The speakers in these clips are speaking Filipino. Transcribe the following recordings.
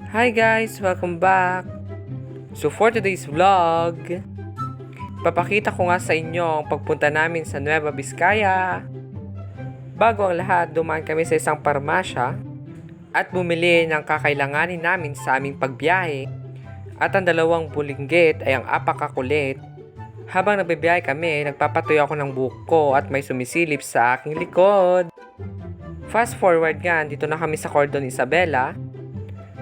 Hi guys! Welcome back! So for today's vlog, papakita ko nga sa inyo ang pagpunta namin sa Nueva Vizcaya. Bago ang lahat, dumaan kami sa isang parmasya at bumili ng kakailanganin namin sa aming pagbiyahe. At ang dalawang bulinggit ay ang apakakulit. Habang nagbibiyahe kami, nagpapatuyo ako ng buhok ko at may sumisilip sa aking likod. Fast forward nga, dito na kami sa Cordon Isabela.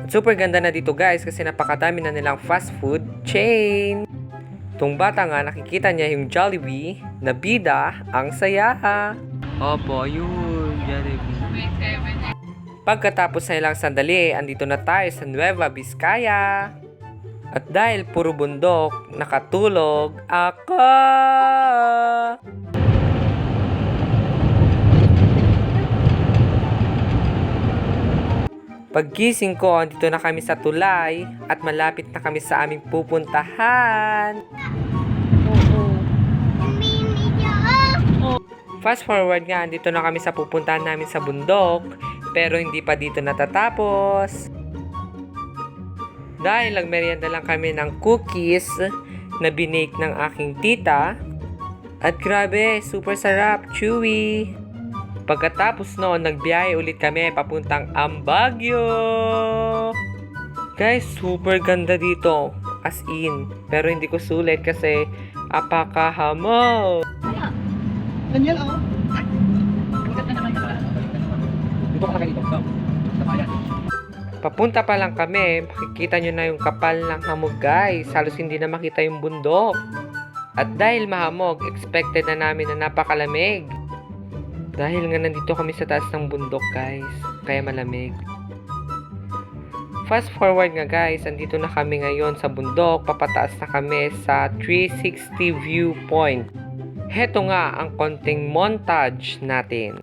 Super ganda na dito guys kasi napakadami na nilang fast food chain. Itong bata nga nakikita niya yung Jollibee na bida, ang saya. Opo, yun, Jollibee. Pagkatapos na ilang sandali, andito na tayo sa Nueva Vizcaya. At dahil puro bundok, nakatulog ako. Paggising ko, dito na kami sa tulay at malapit na kami sa aming pupuntahan. Fast forward nga, dito na kami sa pupuntahan namin sa bundok, pero hindi pa dito natatapos. Dahil nagmerienda lang kami ng cookies na binake ng aking tita. At grabe, super sarap, chewy. Pagkatapos noon, nagbiyahe ulit kami papuntang Ambagyo. Guys, super ganda dito. As in. Pero hindi ko sulit kasi apakahamo. Ganyan oh. Maganda naman ito. Dito ka dito. Papunta pa lang kami, makikita nyo na yung kapal ng hamog guys. Halos hindi na makita yung bundok. At dahil mahamog, expected na namin na napakalamig. Dahil nga nandito kami sa taas ng bundok guys, kaya malamig. Fast forward nga guys, andito na kami ngayon sa bundok, papataas na kami sa 360 viewpoint. Heto nga ang konting montage natin.